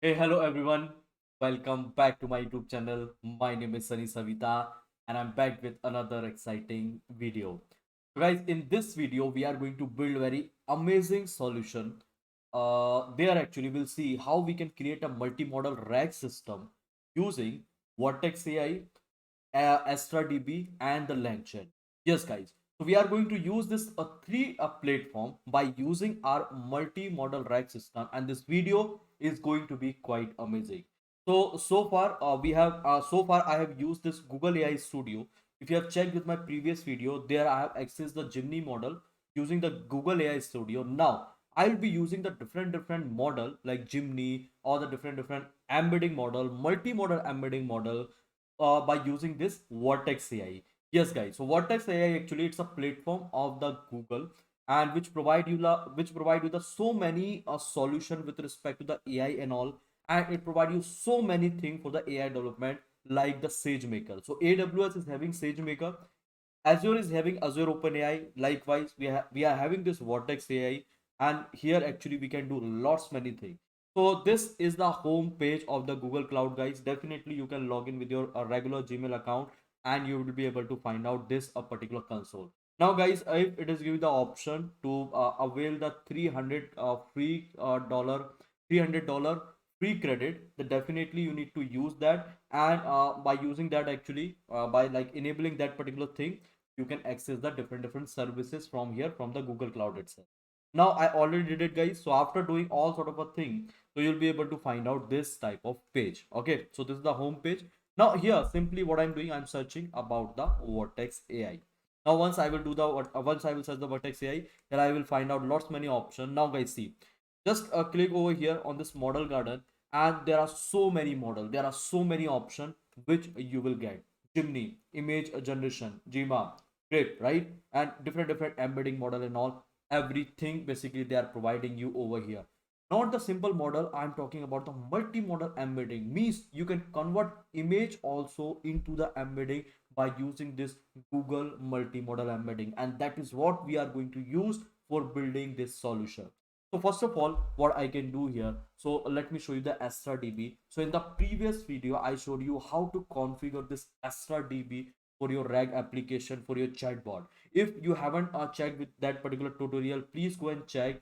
Hey, hello everyone. Welcome back to my YouTube channel. My name is Sunny Savita and I'm back with another exciting video. So guys, in this video, we are going to build very amazing solution. There actually we'll see how we can create a multimodal RAG system using Vertex AI, Astra DB and the Langchain. Yes, guys. So we are going to use this three platform by using our multi-model RAG system, and this video is going to be quite amazing. So far I have used this Google AI Studio. If you have checked with my previous video, there I have accessed the Gemini model using the Google AI Studio. Now I will be using the different model like Gemini or the different embedding model, multi-model embedding model by using this Vertex AI. Yes, guys. So Vertex AI actually it's a platform of the Google and which provide you the so many solution with respect to the AI and all, and it provide you so many things for the AI development like the SageMaker. So AWS is having SageMaker, Azure is having Azure OpenAI. Likewise, we are having this Vertex AI, and here actually we can do lots many things. So this is the home page of the Google Cloud, guys. Definitely you can log in with your regular Gmail account, and you will be able to find out this a particular console. Now, guys, if it is giving the option to avail the 300 free dollar, $300 free credit, then definitely you need to use that. And by using that, actually, by like enabling that particular thing, you can access the different services from here from the Google Cloud itself. Now I already did it, guys. So after doing all sort of a thing, so you'll be able to find out this type of page. Okay, so this is the home page. Now here simply what I'm doing, I'm searching about the Vertex AI. Now once I will do the once I will search the Vertex AI, then I will find out lots many options. Now guys, see, just click over here on this model garden, and there are so many model, there are so many options which you will get. Gemini, image generation, Gma, great, right? And different embedding model and all, everything basically they are providing you over here. Not the simple model, I'm talking about the multi-model embedding. Means you can convert image also into the embedding by using this Google multi-model embedding, and that is what we are going to use for building this solution. So first of all, what I can do here, so let me show you the Astra DB. So in the previous video, I showed you how to configure this Astra DB for your RAG application for your chatbot. If you haven't checked with that particular tutorial, please go and check.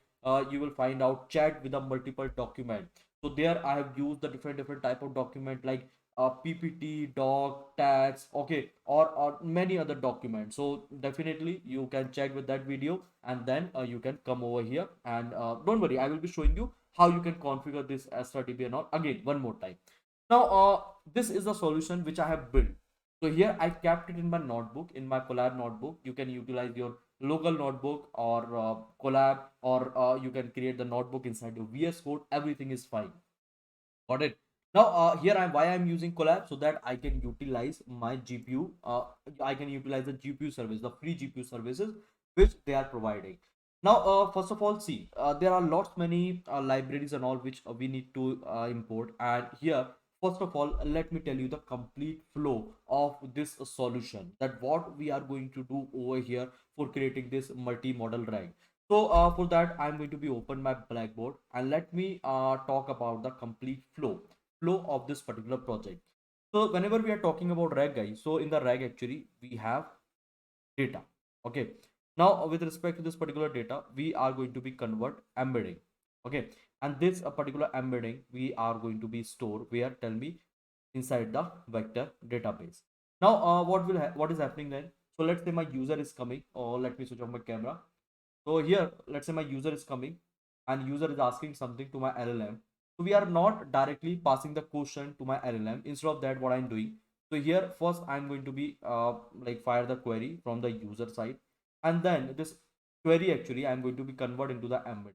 You will find out chat with a multiple document. So there I have used the different type of document like PPT, doc, tags, okay, or many other documents. So definitely you can check with that video, and then you can come over here, and don't worry, I will be showing you how you can configure this AstraDB and all again one more time. Now this is the solution which I have built. So here I kept it in my notebook, in my Collab notebook. You can utilize your local notebook or Collab, or you can create the notebook inside your VS Code. Everything is fine. Got it. Now here why I'm using Collab, so that I can utilize my GPU. I can utilize the GPU service, the free GPU services which they are providing. Now first of all, see, there are lots many libraries and all which we need to import. And here first of all, let me tell you the complete flow of this solution, that what we are going to do over here for creating this multi-model RAG. So for that, I'm going to be open my Blackboard, and let me talk about the complete flow of this particular project. So whenever we are talking about RAG, guys, so in the RAG actually we have data. Okay. Now with respect to this particular data, we are going to be convert embedding. Okay, and this a particular embedding we are going to be store where, tell me, inside the vector database. Now what is happening then? So let's say my user is coming, or let me switch off my camera. So here, let's say my user is coming, and user is asking something to my LLM. So we are not directly passing the question to my LLM. Instead of that, what I'm doing, so here first I'm going to be like fire the query from the user side, and then this query actually I'm going to be convert into the embed,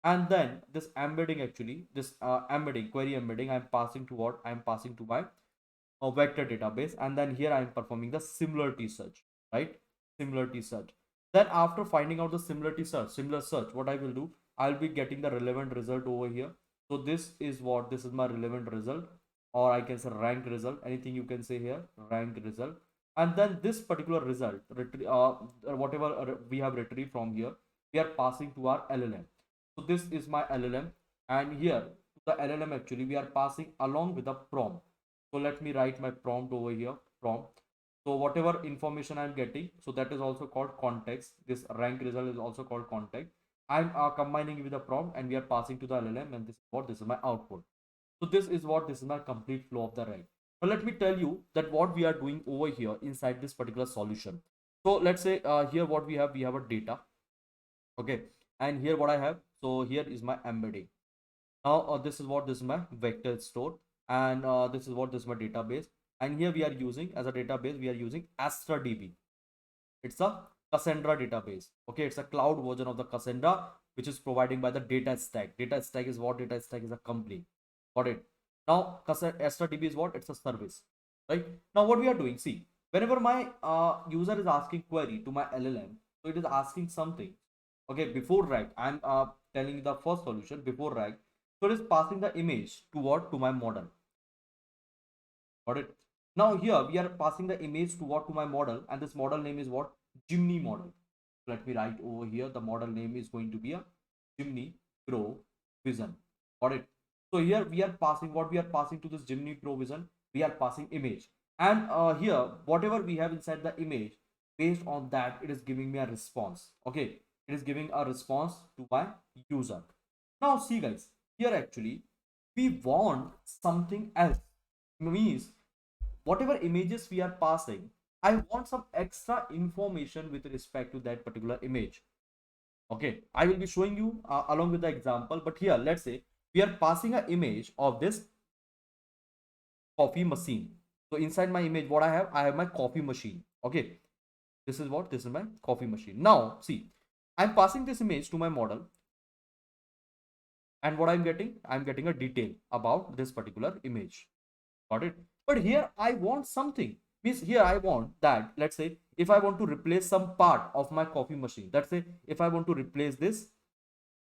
and then this embedding actually, this embedding, query embedding, I'm passing to what, I'm passing to my vector database, and then here I'm performing the similarity search, right? Similarity search. Then after finding out the similar search, what I will do, I'll be getting the relevant result over here. So this is what, this is my relevant result, or I can say rank result, anything you can say here, rank result. And then this particular result, whatever we have retrieved from here, we are passing to our LLM. So this is my LLM, and here the LLM actually we are passing along with a prompt. So let me write my prompt over here, prompt. So whatever information I'm getting, so that is also called context. This rank result is also called context. I'm combining with a prompt and we are passing to the LLM, and this is my output. So this is my complete flow of the RAG. Now let me tell you that what we are doing over here inside this particular solution. So let's say here what we have a data, okay, and here what I have. So here is my embedding. Now this is my vector store, and this is my database. And here we are using as a database, we are using Astra DB. It's a Cassandra database. Okay, it's a cloud version of the Cassandra, which is provided by the data stack. Data stack is what? Data stack is a company. Got it? Now Astra DB is what? It's a service, right? Now what we are doing, see, whenever my user is asking query to my LLM, so it is asking something. Okay, before RAG, I'm telling you the first solution before RAG. So it is passing the image to what? To my model. Got it? Now here we are passing the image to what? To my model, and this model name is what? Gemini model. Let me write over here. The model name is going to be a gemini-pro-vision. Got it? So here we are passing what? We are passing to this gemini-pro-vision. We are passing image, and here whatever we have inside the image, based on that it is giving me a response. Okay, it is giving a response to my user. Now see guys, here actually we want something else. Means whatever images we are passing, I want some extra information with respect to that particular image. Okay, I will be showing you along with the example, but here let's say we are passing an image of this coffee machine. So inside my image what I have my coffee machine. Okay, this is what? This is my coffee machine. Now see, I'm passing this image to my model, and what I'm getting a detail about this particular image. Got it? But here I want something. Means here I want that, let's say if I want to replace some part of my coffee machine, let's say if I want to replace this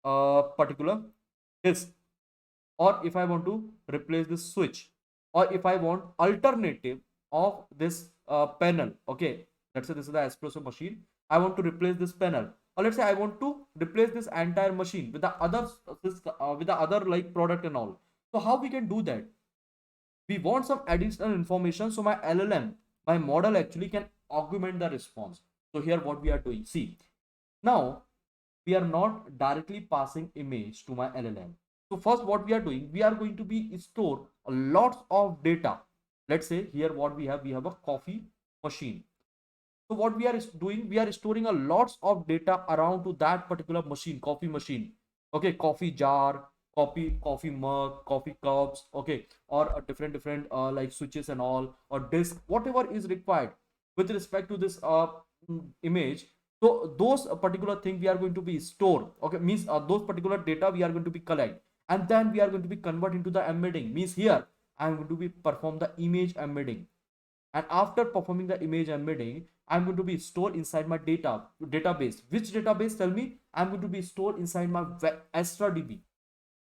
particular disk, or if I want to replace this switch, or if I want alternative of this panel. Okay, let's say this is the espresso machine. I want to replace this panel, or let's say I want to replace this entire machine with the other with the other like product and all. So how we can do that? We want some additional information, so my LLM, my model actually can augment the response. So here what we are doing, see, now we are not directly passing image to my LLM. So first what we are doing, we are going to be store a lot of data. Let's say here what we have a coffee machine. So what we are doing, we are storing a lots of data around to that particular machine, coffee machine. Okay, coffee jar, coffee mug, coffee cups, okay, or different like switches and all, or disk, whatever is required with respect to this image. So those particular thing we are going to be stored. Okay, means those particular data we are going to be collect, and then we are going to be convert into the embedding. Means here I am going to be perform the image embedding, and after performing the image embedding, I'm going to be stored inside my database. Which database? Tell me. I'm going to be stored inside my Astra DB.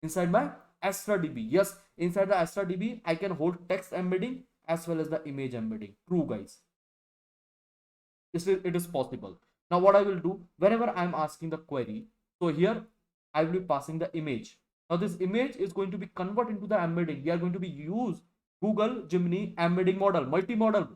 Inside my Astra DB. Yes, inside the Astra DB, I can hold text embedding as well as the image embedding. True, guys. It is possible. Now, what I will do, whenever I'm asking the query, so here I will be passing the image. Now, this image is going to be converted into the embedding. We are going to be use Google Gemini embedding model, multimodal.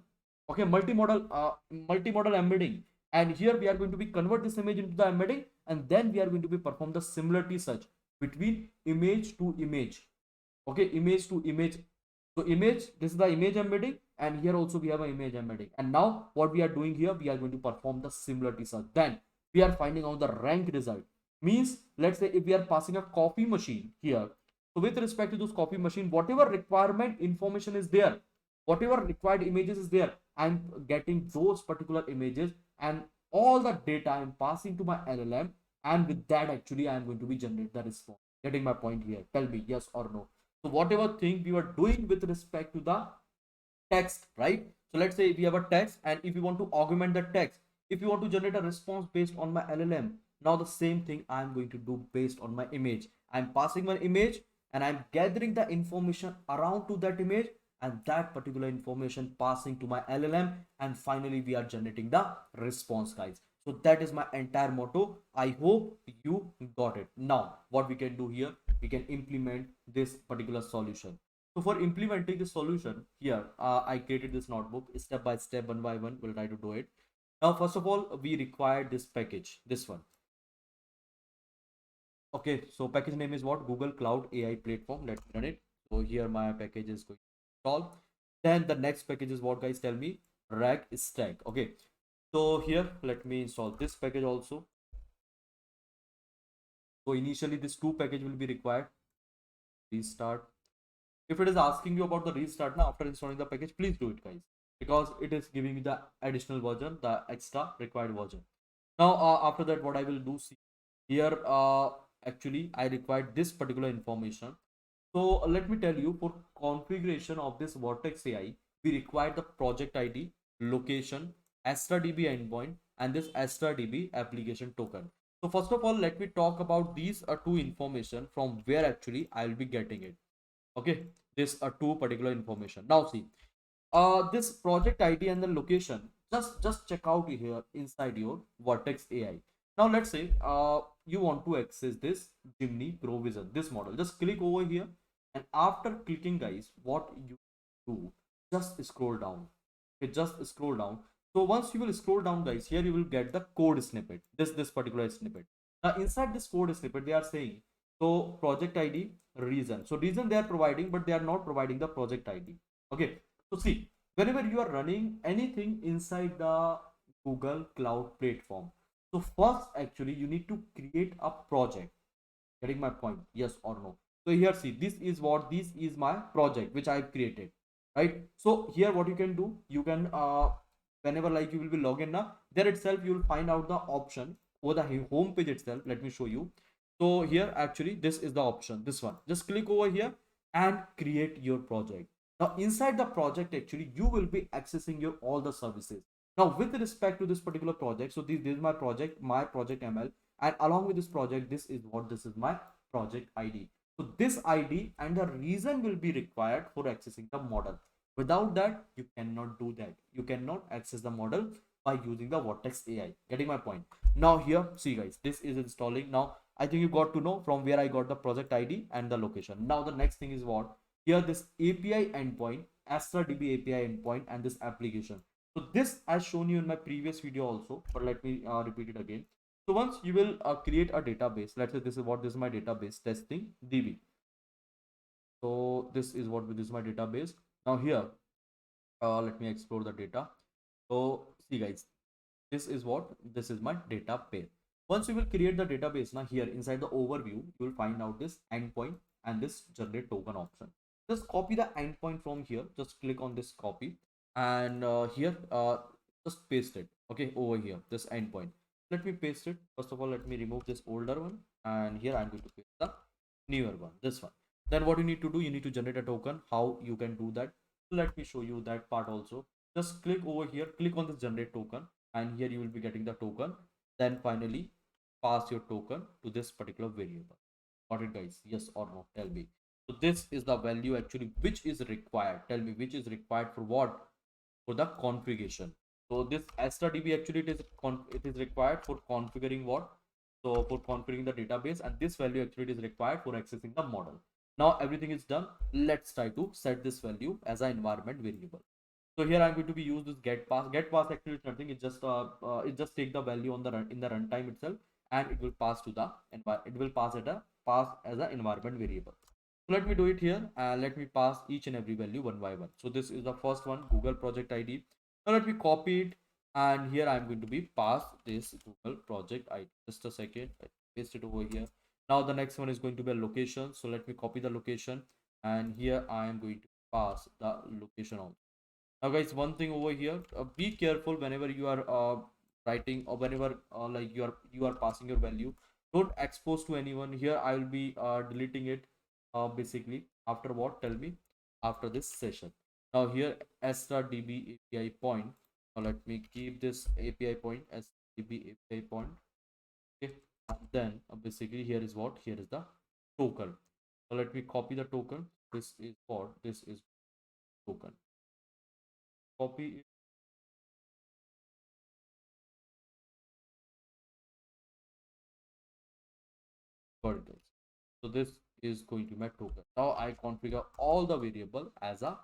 Okay, multimodal embedding. And here we are going to be convert this image into the embedding, and then we are going to be perform the similarity search between image to image. Okay, image to image. So image, this is the image embedding, and here also we have an image embedding. And now what we are doing here, we are going to perform the similarity search. Then we are finding out the rank result. Means let's say if we are passing a coffee machine here, so with respect to this coffee machine, whatever requirement information is there, whatever required images is there, I'm getting those particular images, and all the data I'm passing to my LLM, and with that actually I'm going to be generate the response. Getting my point here? Tell me yes or no. So whatever thing we were doing with respect to the text, right? So let's say we have a text, and if you want to augment the text, if you want to generate a response based on my LLM, now the same thing I'm going to do based on my image. I'm passing my image, and I'm gathering the information around to that image, and that particular information passing to my LLM, and finally we are generating the response, guys. So that is my entire motto. I hope you got it. Now what we can do here, we can implement this particular solution. So for implementing the solution here, I created this notebook step by step, one by one. We'll try to do it. Now, first of all, we require this package, this one. Okay, so package name is what? Google Cloud AI Platform. Let me run it. So here my package is going to install. Then the next package is what, guys? Tell me. RAG stack. Okay. So here, let me install this package also. So initially, this two package will be required. Restart. If it is asking you about the restart now after installing the package, please do it, guys, because it is giving you the additional version, the extra required version. Now, after that, what I will do, see here, actually, I required this particular information. So let me tell you, for configuration of this Vertex AI, we require the project ID, location, AstraDb endpoint, and this AstraDb application token. So first of all, let me talk about these two information from where actually I'll be getting it. Okay, this are two particular information. Now see, this project ID and the location, just check out here inside your Vertex AI. Now let's say you want to access this gemini-pro-vision, this model. Just click over here, and after clicking, guys, what you do, just scroll down. Okay, just scroll down. So once you will scroll down, guys, here you will get the code snippet, this particular snippet. Now inside this code snippet, they are saying, so project ID, reason. So reason they are providing, but they are not providing the project ID. Okay, so see, whenever you are running anything inside the Google Cloud platform, so first actually you need to create a project. Getting my point? Yes or no? So here, see, this is my project which I've created, right? So here what you can do, you can whenever like you will be logged now, there itself you will find out the option over the home page itself. Let me show you. So here actually this is the option, this one. Just click over here and create your project. Now inside the project actually you will be accessing your all the services. Now with respect to this particular project, so this is my project ML, and along with this project, this is my project ID. So this ID and the reason will be required for accessing the model. Without that, you cannot do that. You cannot access the model by using the Vertex AI. Getting my point? Now here, see guys, this is installing. Now I think you got to know from where I got the project ID and the location. Now the next thing is what? Here this API endpoint, AstraDb API endpoint, and this application. So this I've shown you in my previous video also, but let me repeat it again. So once you will create a database, let's say this is my database testing DB. So this is my database. Now here, let me explore the data. So see guys, this is my database. Once you will create the database, now here inside the overview, you will find out this endpoint and this generate token option. Just copy the endpoint from here. Just click on this copy, and here just paste it. Okay, over here this endpoint. Let me paste it. First of all, let me remove this older one, and here I'm going to paste the newer one. This one. Then what you need to do, you need to generate a token. How you can do that? Let me show you that part also. Just click over here. Click on this generate token, and here you will be getting the token. Then finally pass your token to this particular variable. Got it, guys? Yes or no? Tell me. So this is the value actually which is required. Tell me which is required for what? For the configuration. So this AstraDB actually it is required for configuring what? So for configuring the database, and this value actually is required for accessing the model. Now everything is done. Let's try to set this value as an environment variable. So here I'm going to be use this get pass. Get pass actually is nothing. It just take the value on the in the runtime itself, and it will pass to the it will pass it a pass as an environment variable. So let me do it here, and let me pass each and every value one by one. So this is the first one, Google project ID. Now let me copy it, and here I'm going to be pass this Google project ID. Just a second, I paste it over here. Now the next one is going to be a location. So let me copy the location, and here I am going to pass the location also. Now guys, one thing over here, be careful whenever you are writing, or whenever like you are passing your value. Don't expose to anyone. Here I will be deleting it basically after what? Tell me, after this session. Now here Astra DB API point. Now let me keep this API point as DB API point. Okay, and then basically here is what? Here is the token. So let me copy the token. This is what? This is token. Copy it. Got it, guys. So this is going to be my token. Now I configure all the variable as a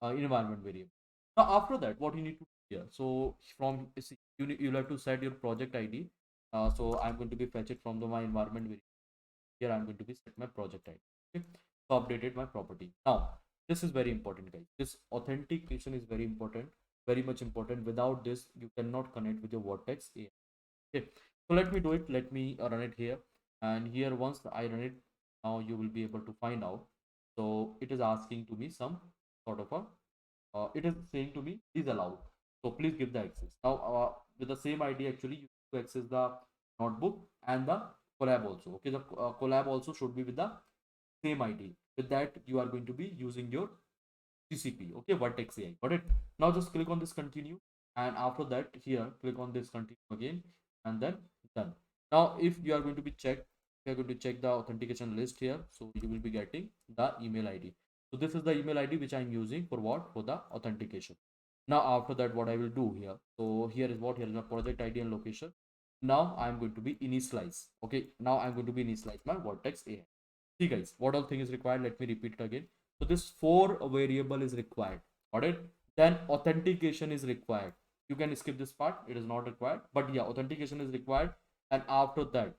environment variable. Now after that, what you need to do here? So from you'll have to set your project ID. So I'm going to be fetch it from my environment variable. Here I'm going to be set my project ID. Okay, so updated my property. Now this is very important, guys. This authentication is very important, very much important. Without this, you cannot connect with your Vertex AI. Okay, so let me do it. Let me run it here, and here once I run it, now you will be able to find out. So it is asking to me some sort of a it is saying to me is allowed, so please give the access. Now with the same ID, actually you to access the notebook and the collab also. Okay, the collab also should be with the same ID. With that you are going to be using your GCP. Okay, Vertex AI. Got it? Now just click on this continue, and after that here click on this continue again, and then done. Now if you are going to be checked, you are going to check the authentication list here, so you will be getting the email ID. So this is the email ID which I am using for what? For the authentication. Now after that, what I will do here, so here is what? Here is my project ID and location. Now I'm going to be initialize. Okay, now I'm going to be initialize my Vertex AI. See guys, what all thing is required? Let me repeat it again. So this four variable is required. Got it? Then authentication is required. You can skip this part, it is not required. But yeah, authentication is required. And after that,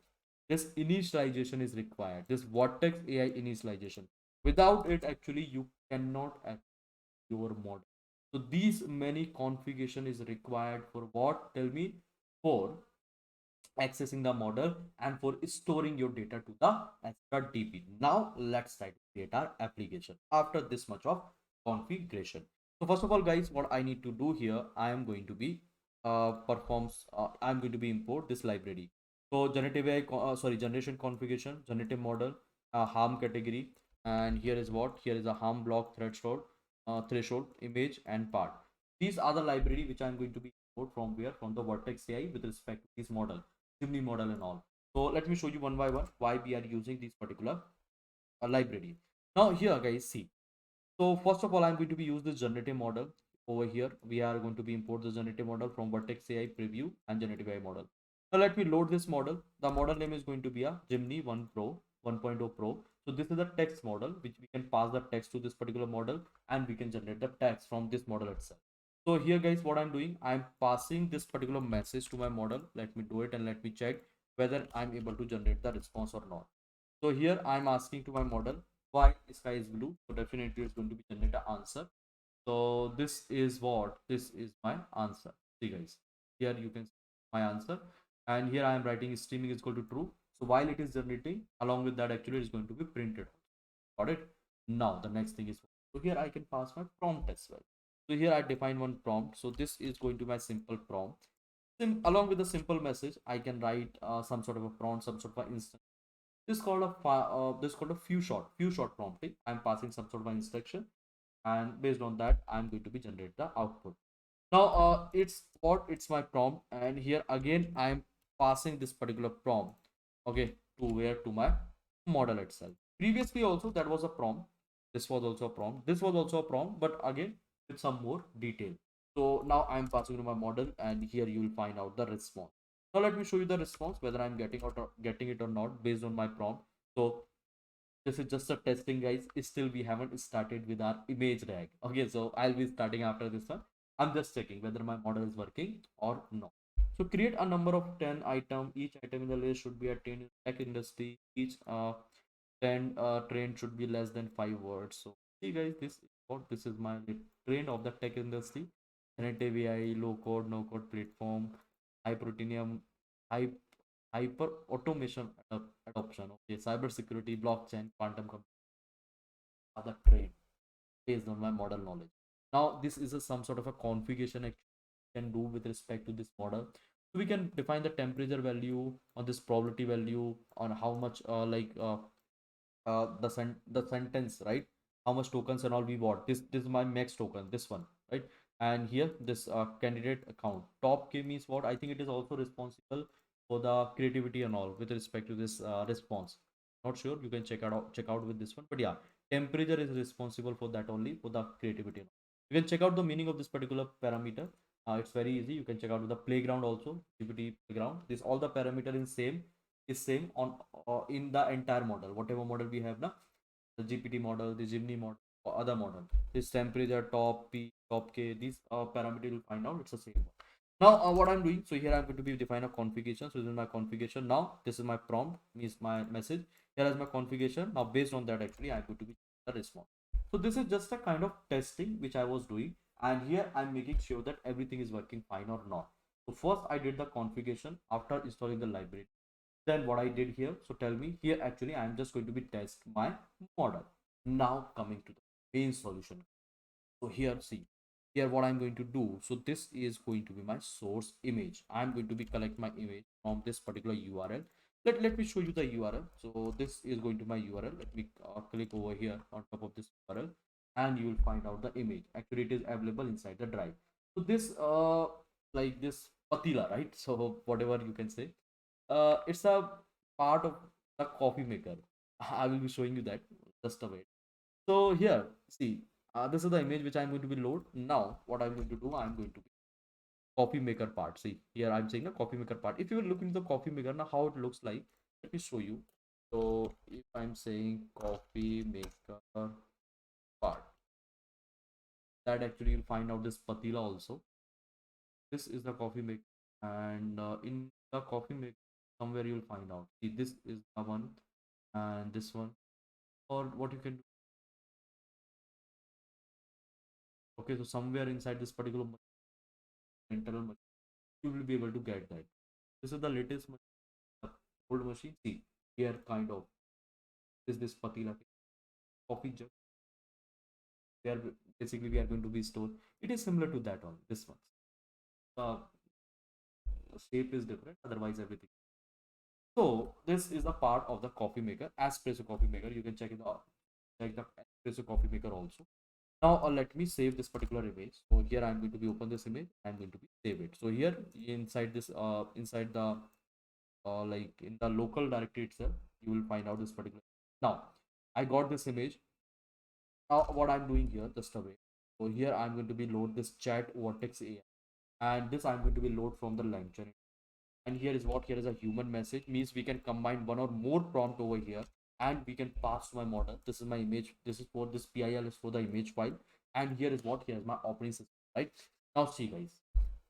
this initialization is required. This Vertex AI initialization. Without it, actually, you cannot access your model. So these many configuration is required for what? Tell me. For accessing the model and for storing your data to the Astra DB. Now let's try to create our application after this much of configuration. So first of all, guys, what I need to do here, I am going to be I'm going to be import this library. So generative AI, generation configuration, generative model, harm category, and here is what? Here is a harm block threshold, image, and part. These are the library which I'm going to be import from where? From the Vertex AI with respect to this model. Gemini model and all. So let me show you one by one why we are using this particular library. Now here, guys, see. So first of all, I'm going to be use this generative model over here. We are going to be import the generative model from Vertex AI preview and generative AI model. Now let me load this model. The model name is going to be a Gemini 1 Pro 1.0 Pro. So this is a text model which we can pass the text to this particular model, and we can generate the text from this model itself. So here, guys, what I'm doing, I'm passing this particular message to my model. Let me do it and let me check whether I'm able to generate the response or not. So here I'm asking to my model why sky is blue. So definitely it's going to be generate an answer. So this is what? This is my answer. See guys, here you can see my answer, and here I am writing streaming is equal to true. So while it is generating, along with that, actually it is going to be printed. Got it? Now the next thing is, so here I can pass my prompt as well. So here I define one prompt. So this is going to be my simple prompt. Along with the simple message, I can write some sort of a prompt, some sort of instance. This called a few short prompting. I'm passing some sort of an instruction, and based on that, I'm going to be generate the output. Now it's my prompt, and here again I'm passing this particular prompt, okay, to where? To my model itself. Previously also that was a prompt, this was also a prompt, this was also a prompt, but again with some more detail. So now I'm passing to my model, and here you will find out the response. Now let me show you the response, whether I'm getting it or not based on my prompt. So this is just a testing, guys. Still we haven't started with our image RAG. Okay, so I'll be starting after this one. I'm just checking whether my model is working or not. So create a number of 10 item. Each item in the list should be attained in tech industry. Each 10 train should be less than 5 words. So see guys, this is my train of the tech industry. Generative AI, low code, no code platform, hypertinium, high hyper automation adoption. Okay, cyber security, blockchain, quantum computing are the trade based on my model knowledge. Now this is some sort of a configuration I can do with respect to this model. So we can define the temperature value on this probability value on how much the sentence, right? How much tokens and all we want. This is my max token, this one, right? And here this candidate account top k means what? I think it is also responsible for the creativity and all with respect to this response. Not sure, you can check out with this one, but yeah, temperature is responsible for that only, for the creativity. You can check out the meaning of this particular parameter. It's very easy. You can check out the playground also, GPT playground. This all the parameter is same. is same on in the entire model, whatever model we have now, the GPT model, the Gemini model, or other model. This temperature, top P, top K, these parameter will find out it's the same one. Now what I'm doing, so here I'm going to be define a configuration. So this is my configuration. Now this is my prompt, means my message. Here is my configuration. Now based on that, actually I'm going to be the response. So this is just a kind of testing which I was doing, and here I'm making sure that everything is working fine or not. So first I did the configuration after installing the library. Then what I did here, so tell me here, actually I'm just going to be test my model. Now coming to the main solution. So here, see, here what I'm going to do, so this is going to be my source image. I'm going to be collect my image from this particular URL. Let me show you the URL. So this is going to my URL. Let me click over here on top of this URL, and you will find out the image. Actually it is available inside the drive. So this like this patila, right? So whatever you can say, it's a part of the coffee maker. I will be showing you that, just a wait. So here, see, this is the image which I'm going to be load. Now what I'm going to do, I'm going to be coffee maker part. See here, I'm saying the coffee maker part. If you will look into the coffee maker now, how it looks like, let me show you. So if I'm saying coffee maker part, that actually you'll find out this patila also. This is the coffee maker, and in the coffee maker somewhere you'll find out. See, this is the one, and this one, or what you can do. Okay, so somewhere inside this particular internal machine, you will be able to get that. This is the latest machine, old machine. See here, kind of is this patila coffee jug where basically we are going to be stored. It is similar to that one. This one, the shape is different. Otherwise, everything. So this is the part of the coffee maker, espresso coffee maker. You can check it out. Check the espresso coffee maker also. Now let me save this particular image. So here I'm going to be open this image. I'm going to be save it. So here inside this inside the like in the local directory itself, you will find out this particular. Now I got this image. Now what I'm doing here, just a wait. So here I'm going to be load this chat Vertex AI, and this I'm going to be load from the Langchain. And here is what, here is a human message, means we can combine one or more prompt over here, and we can pass to my model. This is my image, this is for this PIL is for the image file, and here is what, here is my operating system, right? Now see guys,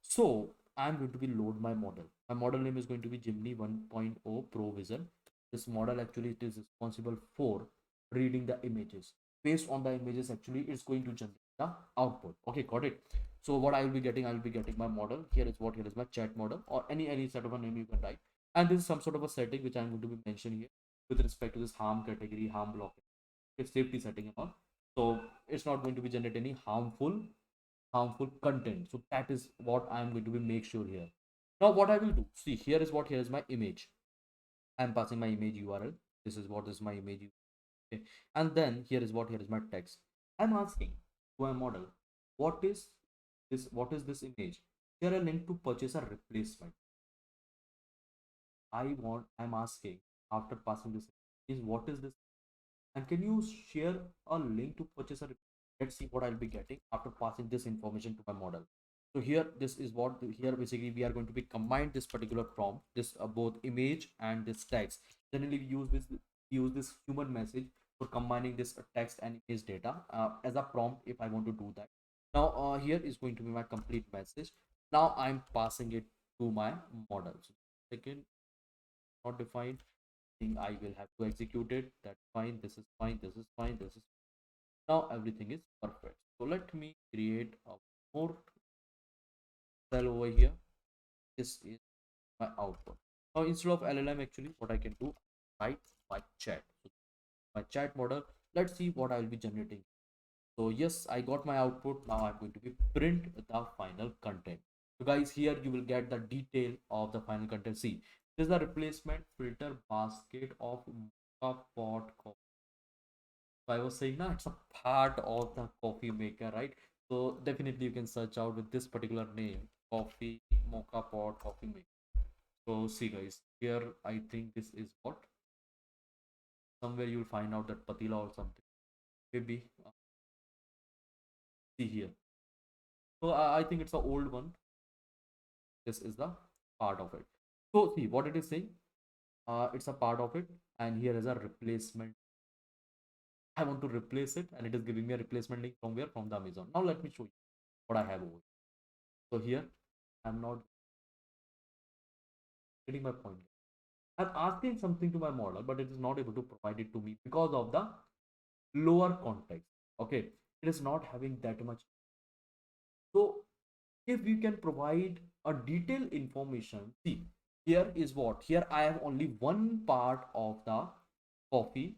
so I'm going to be load my model. My model name is going to be Gemini 1.0 Pro Vision. This model actually it is responsible for reading the images. Based on the images, actually it's going to generate the output. Okay, got it. So what I will be getting, I will be getting my model. Here is what, here is my chat model, or any set of a name you can write. And this is some sort of a setting which I'm going to be mentioning here with respect to this harm category, harm blocking, it's safety setting and all. So it's not going to be generate any harmful content. So that is what I'm going to be make sure here. Now what I will do, see here is what, here is my image. I'm passing my image URL. This is what is my image. Okay. And then here is what, here is my text. I'm asking to my model, what is this image? Here a link to purchase a replacement. I'm asking after passing this is what is this, and can you share a link to purchase a. Let's see what I'll be getting after passing this information to my model. So here, this is what, here basically we are going to be combine this particular prompt, this both image and this text. Generally we use this human message for combining this text and image data as a prompt if I want to do that. Now here is going to be my complete message. Now I'm passing it to my model. So second, not defined thing, I will have to execute it. That's fine, this is fine, this is fine, this is now everything is perfect. So let me create a more cell over here. This is my output. Now instead of LLM, actually what I can do, write my chat. So my chat model, let's see what I will be generating. So yes, I got my output. Now I'm going to be print the final content. So guys, here you will get the detail of the final content. See, this is the replacement filter basket of mocha pot coffee. So I was saying now it's a part of the coffee maker, right? So definitely you can search out with this particular name, coffee mocha pot coffee maker. So see guys, here I think this is what, somewhere you'll find out that patila or something. Maybe see here. So I think it's an old one. This is the part of it. So see what it is saying. it's a part of it, and here is a replacement. I want to replace it, and it is giving me a replacement link from where? From the Amazon. Now let me show you what I have over here. So here I'm not getting my point. I'm asking something to my model, but it is not able to provide it to me because of the lower context. Okay, it is not having that much. So if we can provide a detailed information, see, here is what, here I have only one part of the coffee,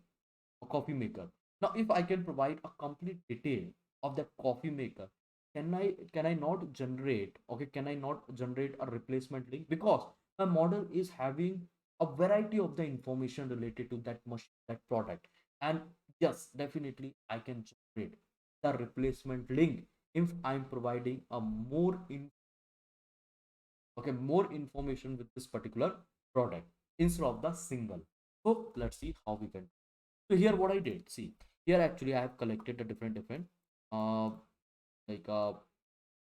a coffee maker. Now if I can provide a complete detail of that coffee maker, can I not generate, okay, can I not generate a replacement link? Because my model is having a variety of the information related to that machine, that product. And yes, definitely I can generate the replacement link if I'm providing a more in, okay, more information with this particular product instead of the single. So let's see how we can. So here what I did, see, here actually I have collected the different uh like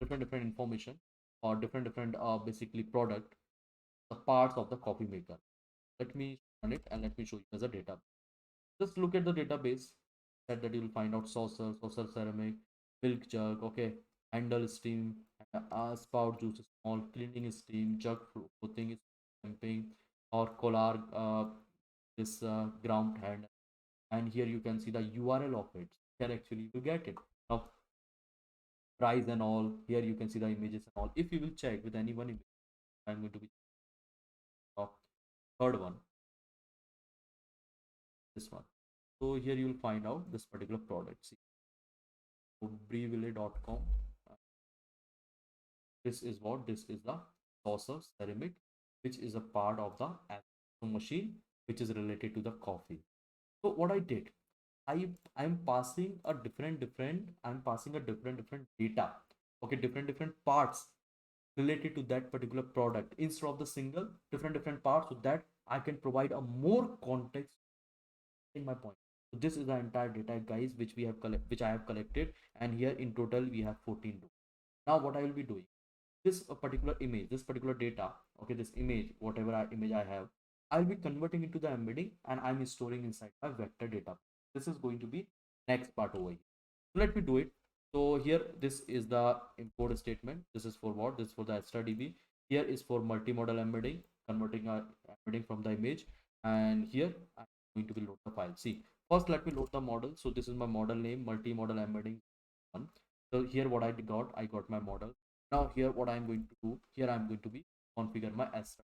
different information, or different basically product, the parts of the coffee maker. Let me run it and let me show you as a data. Just look at the database, that you will find out saucer ceramic, milk jug, okay, handle steam, spout juice small, cleaning steam, jug floating is pumping, or collar, this ground hand. And here you can see the URL of it. Here actually you will get it. Now price and all, here you can see the images and all. If you will check with any one image, I'm going to be the third one, this one. So here you will find out this particular product. See, so breville.com. This is what, this is the saucer ceramic, which is a part of the machine, which is related to the coffee. So what I did, I'm passing a different data, okay, different parts related to that particular product instead of the single, different parts, so that I can provide a more context in my point. So this is the entire data, guys, which we have which I have collected, and here in total we have 14 rows. Now what I will be doing, this particular image, this particular data, okay, this image, whatever image I have, I'll be converting into the embedding, and I'm storing inside my vector data. This is going to be next part over here. So let me do it. So here, this is the import statement. This is for what? This is for the AstraDb. Here is for multimodal embedding, converting our embedding from the image. And here I'm going to be load the file. See, first let me load the model. So this is my model name, multimodal embedding one. So here what I got my model. Now here what I'm going to do, here I'm going to be configure my Astra.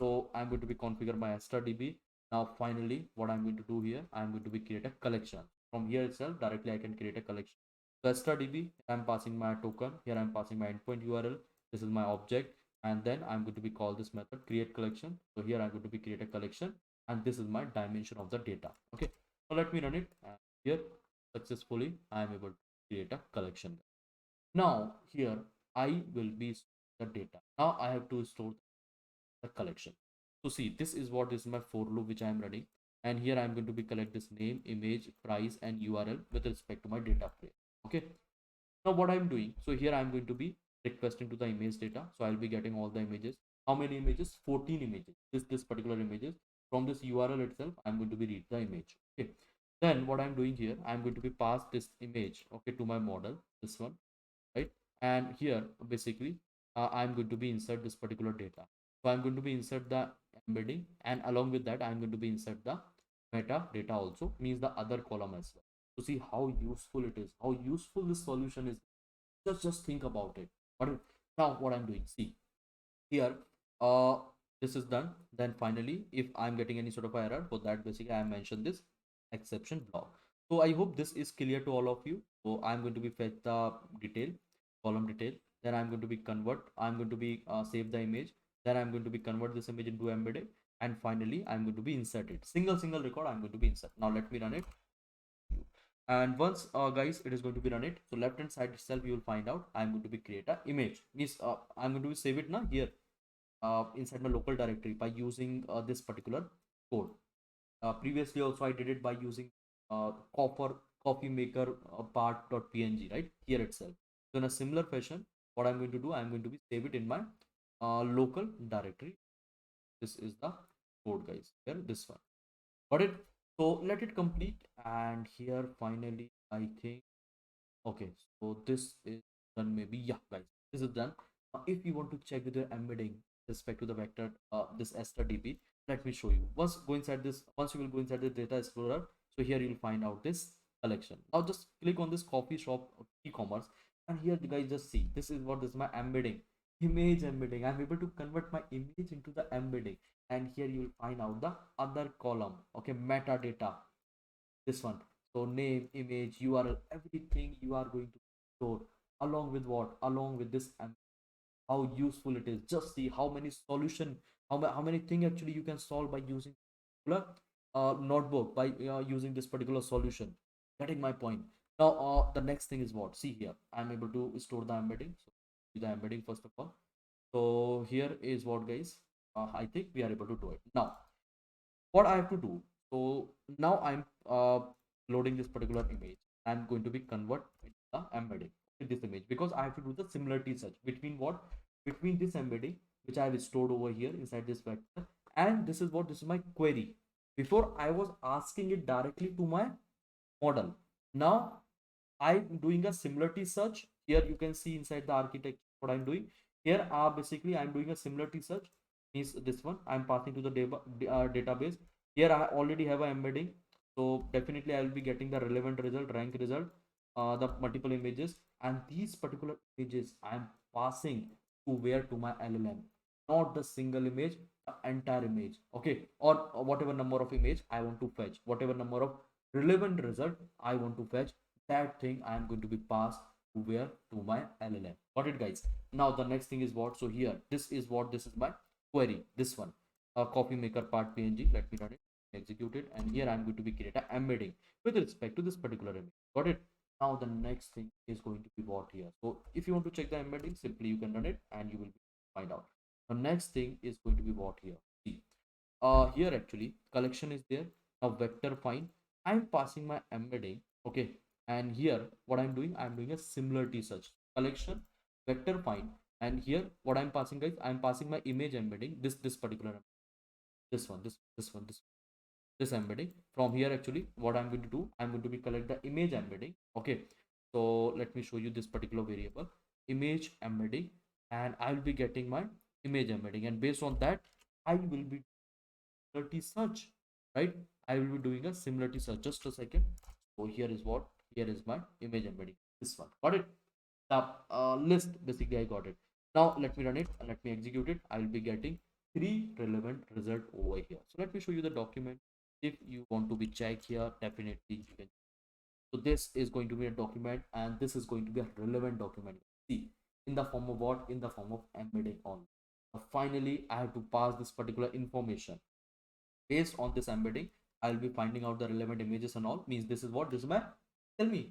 So I'm going to be configure my Astra DB. Now finally what I'm going to do here, I'm going to be create a collection. From here itself directly I can create a collection. So Astra DB, I'm passing my token, here I'm passing my endpoint URL, this is my object, and then I'm going to be call this method create collection. So here I'm going to be create a collection, and this is my dimension of the data. Okay, so let me run it, and here successfully I am able to create a collection. Now here I will be the data. Now I have to store the collection. So see, this is what is my for loop which I am running, and here I am going to be collect this name, image, price, and URL with respect to my data frame. Okay. Now what I'm doing, so here I'm going to be requesting to the image data. So I'll be getting all the images. How many images? 14 images. This particular images. From this URL itself, I'm going to be read the image. Okay. Then what I'm doing here, I'm going to be pass this image, okay, to my model, this one, right? And here basically I'm going to be insert this particular data. So I'm going to be insert the embedding, and along with that I'm going to be insert the meta data also, means the other column as well. To see how useful it is, how useful this solution is, just think about it. But now what I'm doing, see here, uh this is done. Then finally if I'm getting any sort of error, for that basically I mentioned this exception block. So I hope this is clear to all of you. So I'm going to be fetch the detail, column detail, then I'm going to be convert, I'm going to be save the image, then I'm going to be convert this image into embedded, and finally I'm going to be insert it, single record I'm going to be insert. Now let me run it, and once guys it is going to be run it, so left hand side itself you will find out I'm going to be create a image, means I'm going to be save it now here inside my local directory by using this particular code. Previously also I did it by using coffee maker part.png, right, here itself. So in a similar fashion, what I'm going to do, I'm going to be save it in my local directory. This is the code, guys. Here, this one. Got it? So let it complete. And here finally, I think, okay, so this is done maybe. Yeah, guys, this is done. If you want to check with your embedding with respect to the vector, this Astra DB, let me show you. Once you will go inside the data explorer, so here you'll find out this collection. Now just click on this coffee shop e-commerce, and here you guys just see this is my embedding, image embedding. I'm able to convert my image into the embedding, and here you will find out the other column. Okay, metadata, this one. So name, image, URL, everything you are going to store along with what, along with this, and how useful it is. Just see how many solution, how many thing actually you can solve by using particular notebook, by using this particular solution. Getting my point. Now the next thing is what, see here, I'm able to store the embedding. So do the embedding first of all. So here is what, guys, I think we are able to do it. Now what I have to do. So now I'm loading this particular image. I'm going to be convert into the embedding with this image, because I have to do the similarity search between what, between this embedding which I have stored over here inside this vector, and this is what, this is my query. Before I was asking it directly to my model. Now I'm doing a similarity search. Here you can see inside the architecture what I'm doing. Here basically I'm doing a similarity search. Is this one I'm passing to the database. Here I already have an embedding, so definitely I will be getting the relevant result, rank result, the multiple images, and these particular images I am passing to where, to my LLM, not the single image, the entire image. Okay, or whatever number of image I want to fetch, whatever number of relevant result I want to fetch, that thing I am going to be passed to where, to my LLM. Got it, guys? Now the next thing is what, so here this is what, this is my query, this one, copy maker part png. Let me run it, execute it, and here I'm going to be create a embedding with respect to this particular image. Got it? Now the next thing is going to be what here. So if you want to check the embedding, simply you can run it and you will find out. The next thing is going to be what here. See, here actually collection is there. Now vector find, I'm passing my embedding. Okay, and here what I'm doing a similarity search, collection, vector find, and here what I'm passing, guys, I'm passing my image embedding, this particular, this one, this embedding. From here actually what I'm going to do, I'm going to be collect the image embedding. Okay, so let me show you this particular variable, image embedding, and I'll be getting my image embedding, and based on that I will be similarity search, right? I will be doing a similarity search. Just a second. So here is what, here is my image embedding, this one. Got it? The list, basically I got it. Now let me run it and let me execute it. I will be getting 3 relevant result over here. So let me show you the document. If you want to be checked here, definitely you can. So this is going to be a document, and this is going to be a relevant document. See, in the form of what, in the form of embedding on. Finally I have to pass this particular information. Based on this embedding, I'll be finding out the relevant images and all. Means this is what, this is my, tell me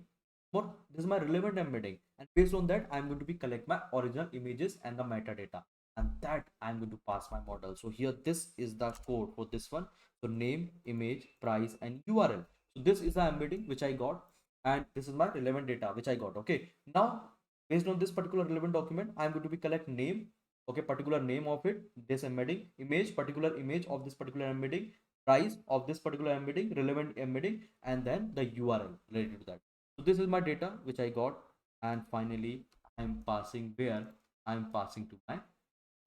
what, this is my relevant embedding, and based on that I'm going to be collect my original images and the metadata, and that I'm going to pass my model. So here this is the code for this one. So name, image, price, and URL. So this is the embedding which I got, and this is my relevant data which I got. Okay, now based on this particular relevant document, I'm going to be collect name, okay, particular name of it, this embedding, image, particular image of this particular embedding, price of this particular embedding, relevant embedding, and then the URL related to that. So this is my data which I got, and finally I'm passing where, I'm passing to my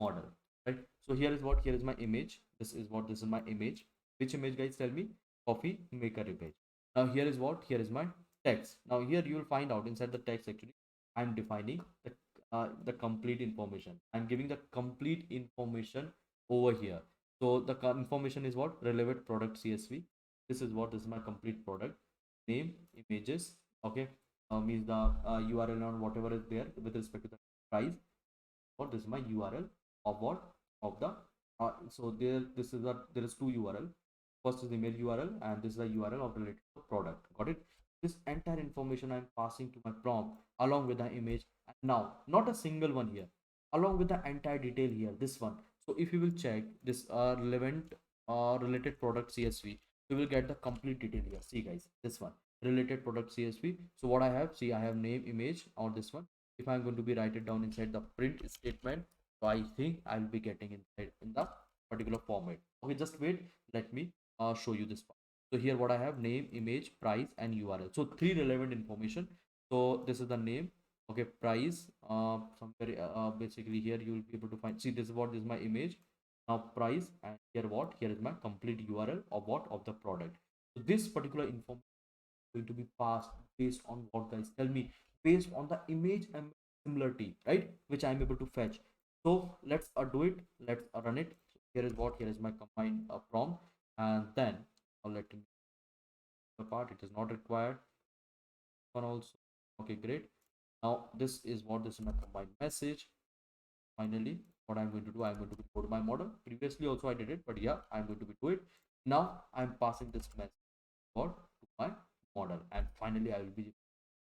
model, right? So here is what, here is my image, this is what, this is my image. Which image, guys? Tell me. Coffee maker image. Now here is what, here is my text. Now here you will find out inside the text actually I'm defining the complete information. I'm giving the complete information over here. So the information is what, relevant product CSV. This is what, this is my complete product name, images. Okay, means the URL on whatever is there with respect to the price. What, this is my URL of what, of the so there, this is the, there is two URL. First is the image URL, and this is the URL of related to product. Got it? This entire information I'm passing to my prompt along with the image. And now not a single one here, along with the entire detail here, this one. So if you will check this relevant related product CSV, you will get the complete detail here. See, guys, this one, related product CSV. So what I have, see, I have name, image, or this one. If I'm going to be write it down inside the print statement, so I think I'll be getting inside in the particular format. Okay, just wait, let me show you this part. So here what I have: name, image, price, and URL. So three relevant information. So this is the name. Okay, price, somewhere basically here you will be able to find, see, this is what, this is my image. Now price, and here what, here is my complete URL of what, of the product. So this particular information going to be passed based on what, guys, tell me, based on the image and similarity, right, which I'm able to fetch. So let's do it, let's run it. So here is what, here is my combined prompt, and then I'll let me the part, it is not required one also. Okay, great. Now this is what, this is my combined message. Finally what I'm going to do, I'm going to go to my model. Previously also I did it, but yeah, I'm going to be do it now. I'm passing this message what, to my model, and finally I will be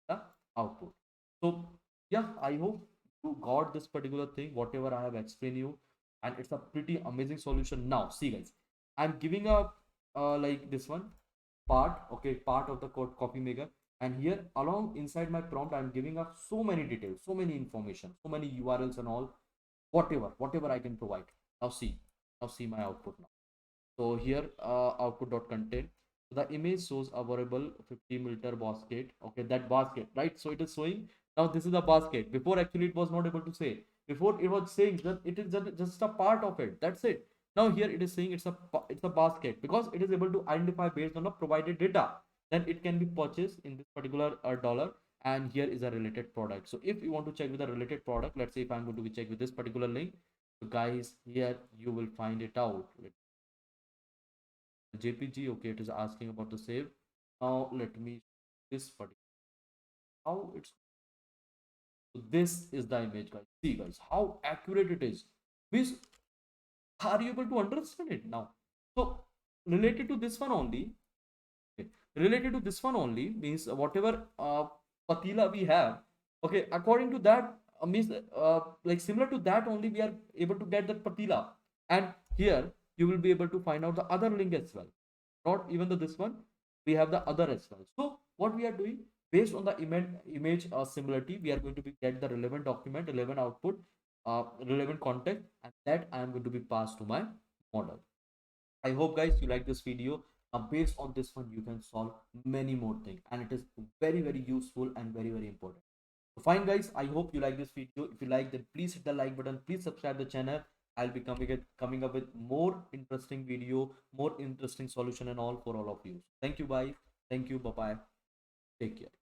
the output. So yeah, I hope you got this particular thing, whatever I have explained you, and it's a pretty amazing solution. Now see, guys, I'm giving a like this one part, okay, part of the code copy maker, and here along inside my prompt I'm giving up so many details, so many information, so many URLs and all, whatever I can provide. Now see, my output now. So here output dot content, so the image shows a variable 50 meter basket. Okay, that basket, right? So it is showing now this is a basket. Before actually it was not able to say. Before it was saying that it is just a part of it. That's it. Now here it is saying it's a basket because it is able to identify based on the provided data. Then it can be purchased in this particular dollar. And here is a related product. So if you want to check with a related product, let's say if I'm going to be check with this particular link, so guys, here you will find it out. JPG, okay, it is asking about the save. Now let me this particular how it's, so this is the image, guys. See, guys, how accurate it is. Means, are you able to understand it now? So related to this one only, okay, related to this one only means whatever patila we have, okay, according to that means like similar to that only we are able to get that patila. And here you will be able to find out the other link as well, not even this one, we have the other as well. So what we are doing, based on the image similarity, we are going to be get the relevant document, relevant output, relevant content, and that I am going to be passed to my model. I hope, guys, you like this video. Based on this one you can solve many more things, and it is very useful and very important. So fine, guys, I hope you like this video. If you like, then please hit the like button, please subscribe the channel. I'll be coming up with more interesting video, more interesting solution and all for all of you. Thank you, bye. Thank you, bye bye. Take care.